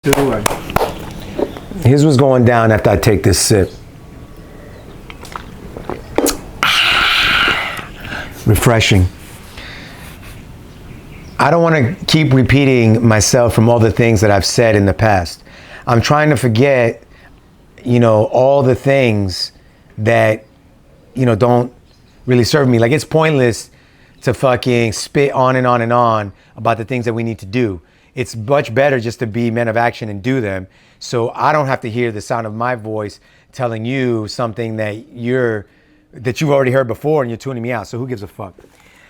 Here's what's going down after I take this sip. Refreshing. I don't want to keep repeating myself from all the things that I've said in the past. I'm trying to forget, all the things that, don't really serve me. Like, it's pointless to fucking spit on and on and on about the things that we need to do. It's much better just to be men of action and do them. So I don't have to hear the sound of my voice telling you something that you've already heard before and you're tuning me out. So who gives a fuck?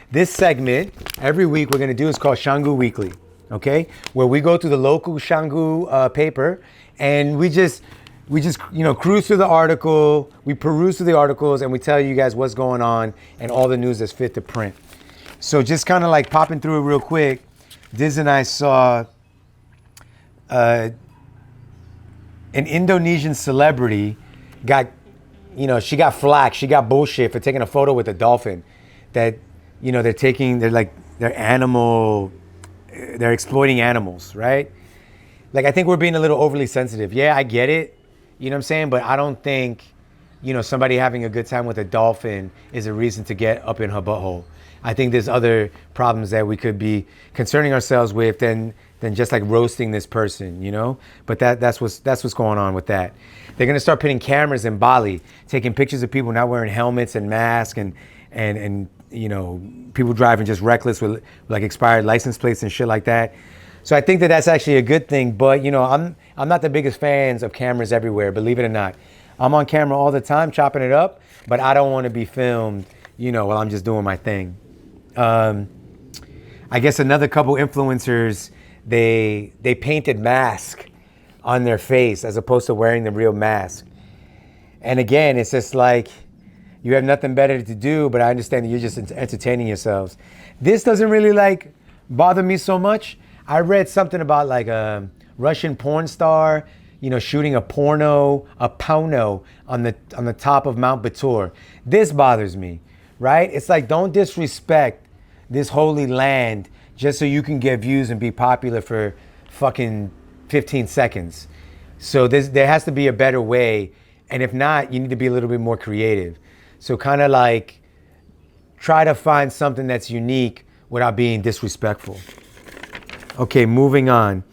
This segment, every week we're gonna do is called Canggu Weekly, okay? Where we go through the local Canggu paper and we just cruise through the article, we peruse through the articles and we tell you guys what's going on and all the news that's fit to print. So just kind of like popping through it real quick, Diz and I saw an Indonesian celebrity she got flack, she got bullshit for taking a photo with a dolphin that, they're exploiting animals, right? Like, I think we're being a little overly sensitive. Yeah, I get it, you know what I'm saying? But I don't think, somebody having a good time with a dolphin is a reason to get up in her butthole. I think there's other problems that we could be concerning ourselves with than just like roasting this person, But that's what's going on with that. They're gonna start putting cameras in Bali, taking pictures of people not wearing helmets and masks and people driving just reckless with like expired license plates and shit like that. So I think that that's actually a good thing. But I'm not the biggest fans of cameras everywhere, believe it or not. I'm on camera all the time chopping it up, but I don't want to be filmed, while I'm just doing my thing. I guess another couple influencers, they painted mask on their face as opposed to wearing the real mask. And again, it's just like, you have nothing better to do, but I understand that you're just entertaining yourselves. This doesn't really bother me so much. I read something about like a Russian porn star, shooting a porno on the top of Mount Batur. This bothers me, right? It's like, don't disrespect this holy land just so you can get views and be popular for fucking 15 seconds. So there has to be a better way. And if not, you need to be a little bit more creative. So kind of like try to find something that's unique without being disrespectful. Okay, moving on.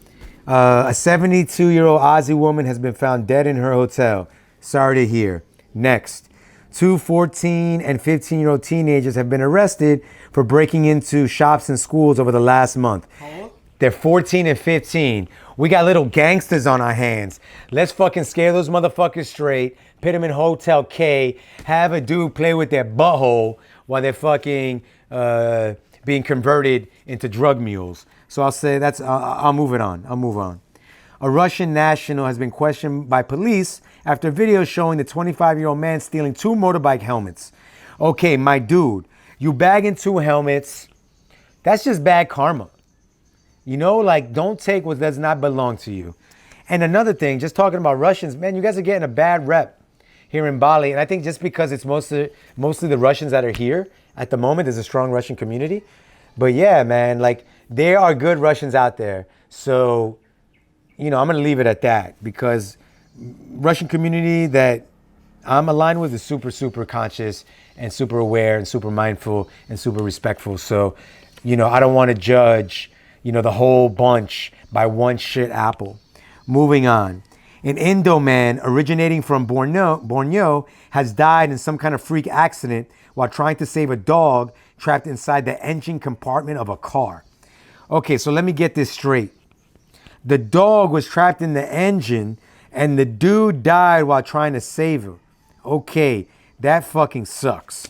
A 72-year-old Aussie woman has been found dead in her hotel. Sorry to hear. Next. 2 14 and 15-year-old teenagers have been arrested for breaking into shops and schools over the last month. They're 14 and 15. We got little gangsters on our hands. Let's fucking scare those motherfuckers straight, put them in Hotel K, have a dude play with their butthole while they're fucking being converted into drug mules. So I'll say I'll move it on. I'll move on. A Russian national has been questioned by police after video showing the 25-year-old man stealing 2 motorbike helmets. Okay, my dude, you bagging 2 helmets, that's just bad karma. Don't take what does not belong to you. And another thing, just talking about Russians, man, you guys are getting a bad rep here in Bali. And I think just because it's mostly the Russians that are here at the moment, there's a strong Russian community. But yeah, man, there are good Russians out there. So, I'm going to leave it at that because Russian community that I'm aligned with is super, super conscious and super aware and super mindful and super respectful. So, I don't want to judge, the whole bunch by one shit apple. Moving on. An Indo man originating from Borneo has died in some kind of freak accident while trying to save a dog trapped inside the engine compartment of a car. Okay, so let me get this straight. The dog was trapped in the engine and the dude died while trying to save her. Okay, that fucking sucks.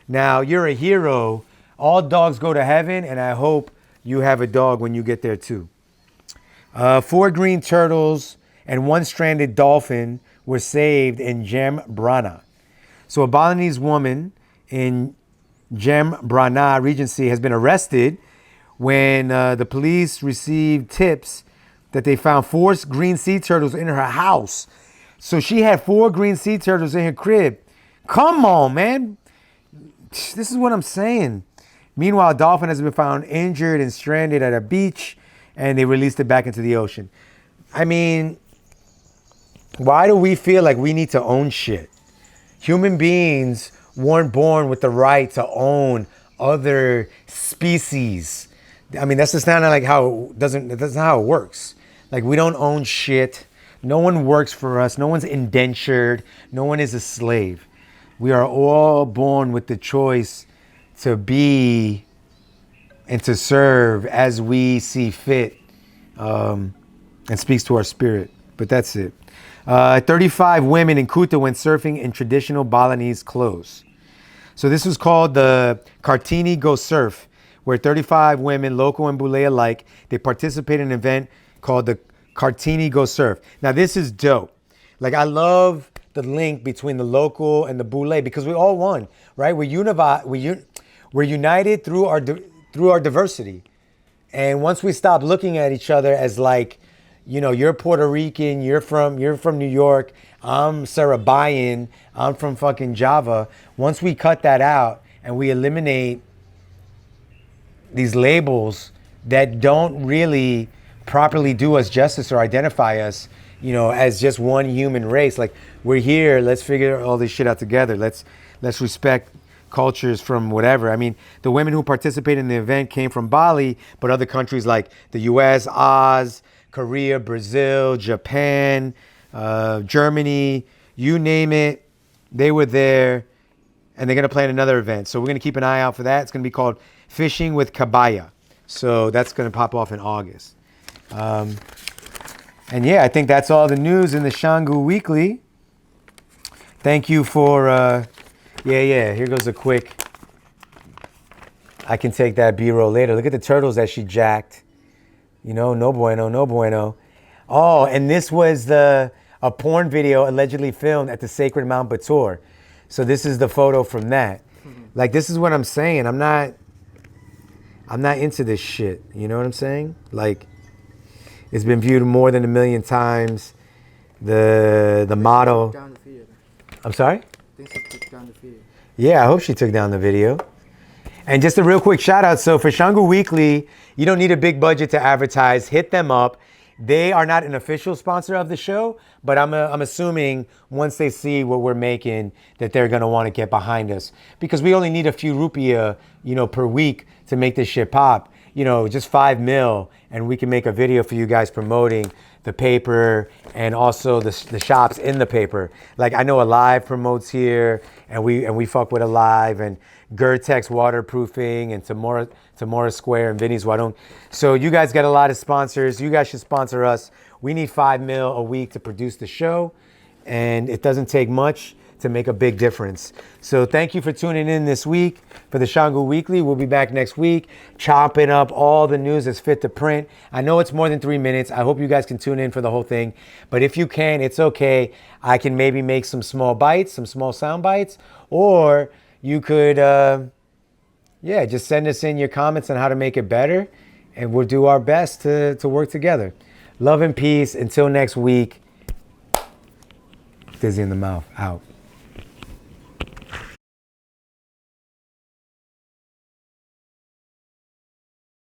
Now, you're a hero. All dogs go to heaven, and I hope you have a dog when you get there too. 4 green turtles and 1 stranded dolphin were saved in Jembrana. So a Balinese woman in Jembrana Regency has been arrested when the police received tips that they found 4 green sea turtles in her house. So she had 4 green sea turtles in her crib. Come on, man. This is what I'm saying. Meanwhile, a dolphin has been found injured and stranded at a beach, and they released it back into the ocean. I mean, why do we feel like we need to own shit? Human beings weren't born with the right to own other species. I mean, that's just not like that's not how it works. Like, we don't own shit. No one works for us. No one's indentured. No one is a slave. We are all born with the choice to be and to serve as we see fit, and speaks to our spirit. But that's it. 35 women in Kuta went surfing in traditional Balinese clothes. So this was called the Kartini Go Surf, where 35 women, local and Bule alike, they participated in an event called the Kartini Go Surf. Now this is dope. Like, I love the link between the local and the Bule, because we all won, right? We're united through our diversity. And once we stop looking at each other as like, you know, you're Puerto Rican, you're from New York, I'm Sarabayan, I'm from fucking Java. Once we cut that out and we eliminate these labels that don't really properly do us justice or identify us, you know, as just one human race. Like, we're here, let's figure all this shit out together. Let's respect cultures from whatever. I mean, the women who participated in the event came from Bali, but other countries like the US, Oz, Korea, Brazil, Japan, Germany, you name it, they were there, and they're going to plan another event. So we're going to keep an eye out for that. It's going to be called Fishing with Kabaya. So that's going to pop off in August. And yeah, I think that's all the news in the Canggu Weekly. Thank you for, here goes a quick, I can take that B-roll later. Look at the turtles that she jacked. You know, no bueno, no bueno. Oh, and this was a porn video allegedly filmed at the sacred Mount Batur. So this is the photo from that. Like, this is what I'm saying. I'm not into this shit. You know what I'm saying? Like, it's been viewed more than 1 million times. The model. Down the video. I'm sorry? I think she took down the video. Yeah, I hope she took down the video. And just a real quick shout out. So for Canggu Weekly, you don't need a big budget to advertise. Hit them up. They are not an official sponsor of the show, but I'm assuming once they see what we're making that they're going to want to get behind us, because we only need a few rupiah, you know, per week to make this shit pop. You know, just 5 mil, and we can make a video for you guys promoting the paper and also the shops in the paper. Like, I know Alive promotes here, and we fuck with Alive, and Gertex waterproofing, and Tamora Square and Vinny's Wadong. So you guys get a lot of sponsors. You guys should sponsor us. We need 5 mil a week to produce the show, and it doesn't take much to make a big difference. So thank you for tuning in this week for the Canggu Weekly. We'll be back next week, chopping up all the news that's fit to print. I know it's more than 3 minutes. I hope you guys can tune in for the whole thing. But if you can, it's okay. I can maybe make some small bites, some small sound bites, or you could, just send us in your comments on how to make it better, and we'll do our best to work together. Love and peace. Until next week. Dizzy in the mouth. Out.